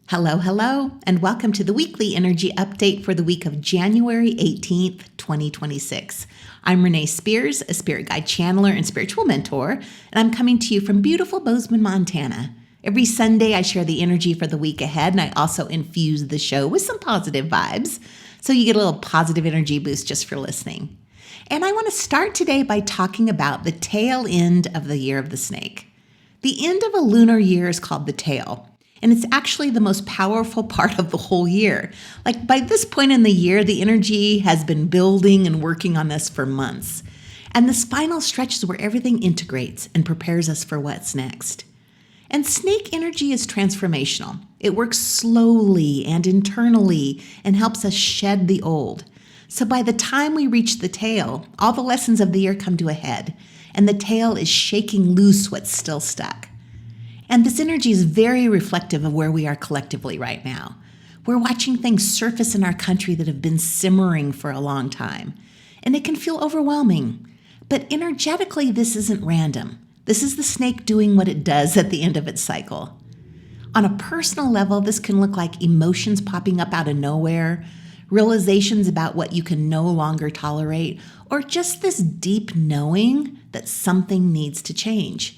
Hello, hello, and welcome to the weekly energy update for the week of January 18th, 2026. I'm Renee Spears, a spirit guide channeler and spiritual mentor, and I'm coming to you from beautiful Bozeman, Montana. Every Sunday, I share the energy for the week ahead, and I also infuse the show with some positive vibes, so you get a little positive energy boost just for listening. And I want to start today by talking about the tail end of the year of the snake. The end of a lunar year is called the tail. And it's actually the most powerful part of the whole year. Like by this point in the year, the energy has been building and working on us for months. And this final stretch is where everything integrates and prepares us for what's next. And snake energy is transformational. It works slowly and internally and helps us shed the old. So by the time we reach the tail, all the lessons of the year come to a head, and the tail is shaking loose what's still stuck. And this energy is very reflective of where we are collectively right now. We're watching things surface in our country that have been simmering for a long time, and it can feel overwhelming. But energetically, this isn't random. This is the snake doing what it does at the end of its cycle. On a personal level, this can look like emotions popping up out of nowhere, realizations about what you can no longer tolerate, or just this deep knowing that something needs to change.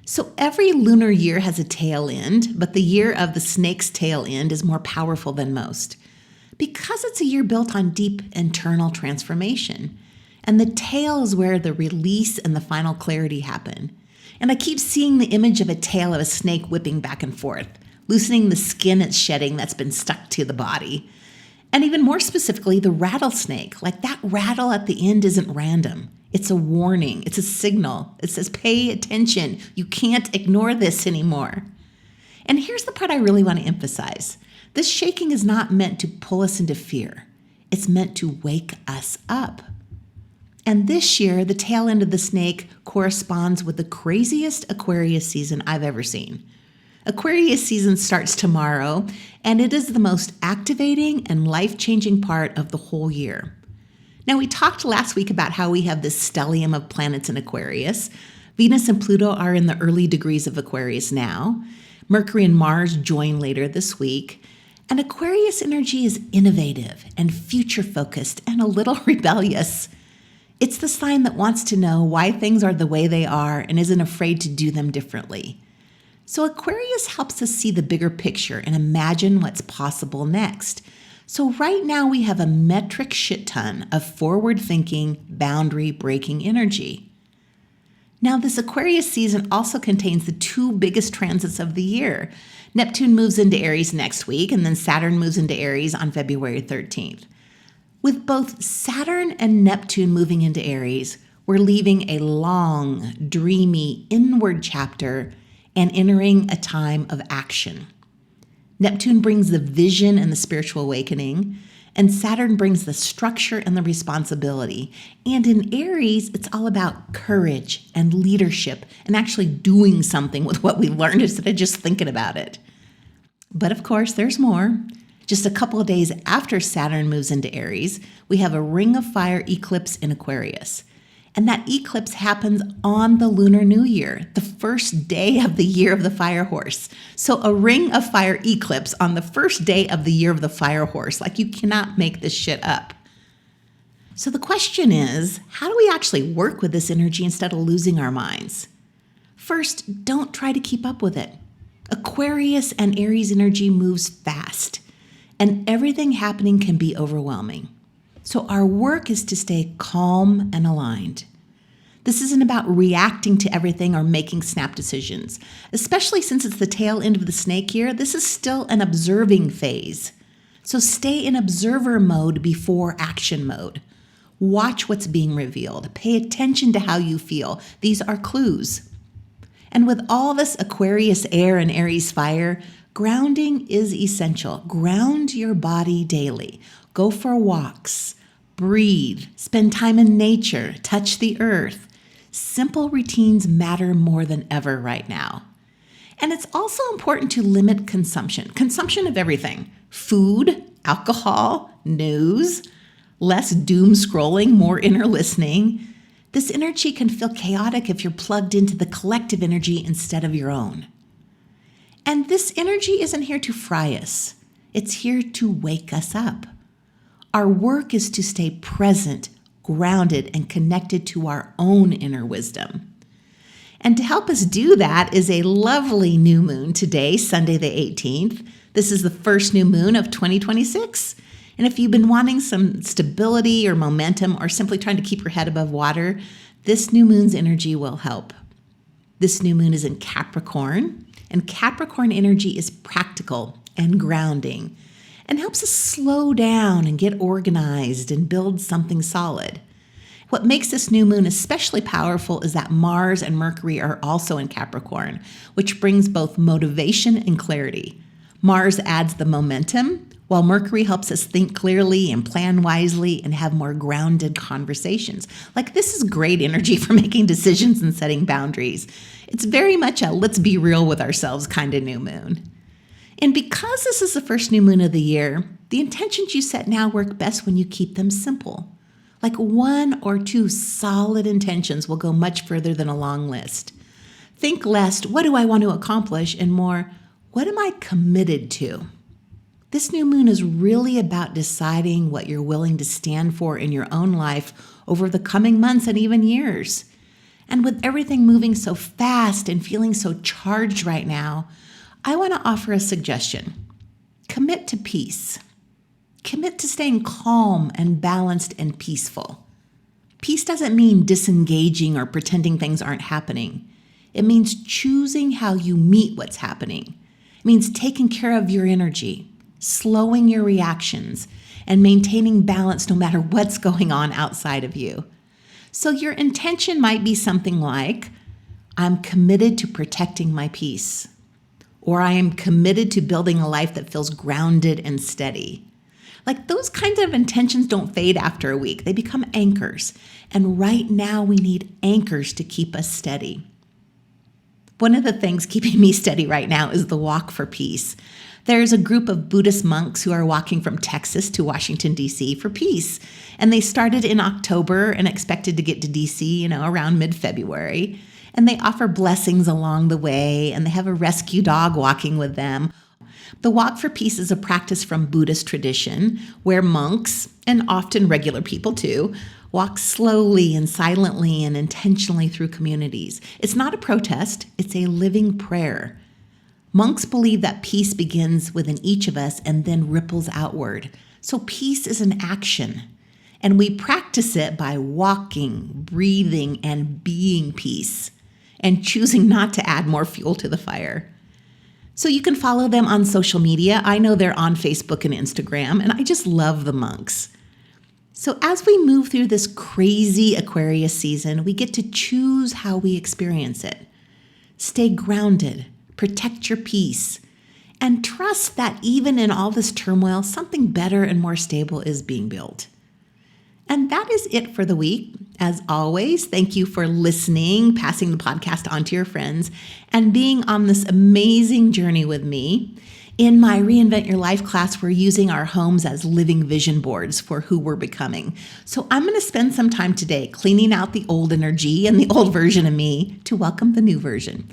So every lunar year has a tail end, but the year of the snake's tail end is more powerful than most because it's a year built on deep internal transformation. And the tail is where the release and the final clarity happen. And I keep seeing the image of a tail of a snake whipping back and forth, loosening the skin it's shedding that's been stuck to the body. And even more specifically, the rattlesnake, like that rattle at the end isn't random. It's a warning. It's a signal. It says, pay attention. You can't ignore this anymore. And here's the part I really want to emphasize. This shaking is not meant to pull us into fear. It's meant to wake us up. And this year, the tail end of the snake corresponds with the craziest Aquarius season I've ever seen. Aquarius season starts tomorrow, and it is the most activating and life-changing part of the whole year. Now, we talked last week about how we have this stellium of planets in Aquarius. Venus and Pluto are in the early degrees of Aquarius now. Mercury and Mars join later this week. And Aquarius energy is innovative and future-focused and a little rebellious. It's the sign that wants to know why things are the way they are and isn't afraid to do them differently. So Aquarius helps us see the bigger picture and imagine what's possible next. So right now we have a metric shit ton of forward-thinking, boundary-breaking energy. Now this Aquarius season also contains the two biggest transits of the year. Neptune moves into Aries next week, and then Saturn moves into Aries on February 13th. With both Saturn and Neptune moving into Aries, we're leaving a long, dreamy, inward chapter and entering a time of action. Neptune brings the vision and the spiritual awakening, and Saturn brings the structure and the responsibility. And in Aries, it's all about courage and leadership and actually doing something with what we learned instead of just thinking about it. But of course, there's more. Just a couple of days after Saturn moves into Aries, we have a ring of fire eclipse in Aquarius. And that eclipse happens on the Lunar New Year, the first day of the year of the fire horse. So a ring of fire eclipse on the first day of the year of the fire horse. Like you cannot make this shit up. So the question is, how do we actually work with this energy instead of losing our minds? First, don't try to keep up with it. Aquarius and Aries energy moves fast, and everything happening can be overwhelming. So our work is to stay calm and aligned. This isn't about reacting to everything or making snap decisions. Especially since it's the tail end of the snake year, this is still an observing phase. So stay in observer mode before action mode. Watch what's being revealed. Pay attention to how you feel. These are clues. And with all this Aquarius air and Aries fire, grounding is essential. Ground your body daily. Go for walks, breathe, spend time in nature, touch the earth. Simple routines matter more than ever right now. And it's also important to limit consumption of everything: food, alcohol, news, less doom scrolling, more inner listening. This energy can feel chaotic if you're plugged into the collective energy instead of your own. And this energy isn't here to fry us. It's here to wake us up. Our work is to stay present, grounded, and connected to our own inner wisdom. And to help us do that is a lovely new moon today, Sunday the 18th. This is the first new moon of 2026. And if you've been wanting some stability or momentum or simply trying to keep your head above water, this new moon's energy will help. This new moon is in Capricorn, and Capricorn energy is practical and grounding and helps us slow down and get organized and build something solid. What makes this new moon especially powerful is that Mars and Mercury are also in Capricorn, which brings both motivation and clarity. Mars adds the momentum, while Mercury helps us think clearly and plan wisely and have more grounded conversations. Like, this is great energy for making decisions and setting boundaries. It's very much a let's be real with ourselves kind of new moon. And because this is the first new moon of the year, the intentions you set now work best when you keep them simple. Like 1 or 2 solid intentions will go much further than a long list. Think less, what do I want to accomplish? And more, what am I committed to? This new moon is really about deciding what you're willing to stand for in your own life over the coming months and even years. And with everything moving so fast and feeling so charged right now, I want to offer a suggestion. Commit to peace. Commit to staying calm and balanced and peaceful. Peace doesn't mean disengaging or pretending things aren't happening. It means choosing how you meet what's happening. It means taking care of your energy, slowing your reactions, and maintaining balance no matter what's going on outside of you. So your intention might be something like, I'm committed to protecting my peace, or I am committed to building a life that feels grounded and steady. Like, those kinds of intentions don't fade after a week. They become anchors. And right now we need anchors to keep us steady. One of the things keeping me steady right now is the Walk for Peace. There's a group of Buddhist monks who are walking from Texas to Washington, D.C. for peace. And they started in October and expected to get to D.C., around mid-February. And they offer blessings along the way, and they have a rescue dog walking with them. The Walk for Peace is a practice from Buddhist tradition where monks, and often regular people too, walk slowly and silently and intentionally through communities. It's not a protest, it's a living prayer. Monks believe that peace begins within each of us and then ripples outward. So peace is an action, and we practice it by walking, breathing, and being peace, and choosing not to add more fuel to the fire. So you can follow them on social media. I know they're on Facebook and Instagram, and I just love the monks. So as we move through this crazy Aquarius season, we get to choose how we experience it. Stay grounded, protect your peace, and trust that even in all this turmoil, something better and more stable is being built. And that is it for the week. As always, thank you for listening, passing the podcast on to your friends, and being on this amazing journey with me. In my Reinvent Your Life class, we're using our homes as living vision boards for who we're becoming. So I'm going to spend some time today cleaning out the old energy and the old version of me to welcome the new version.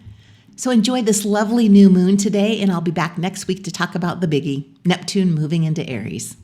So enjoy this lovely new moon today, and I'll be back next week to talk about the biggie, Neptune moving into Aries.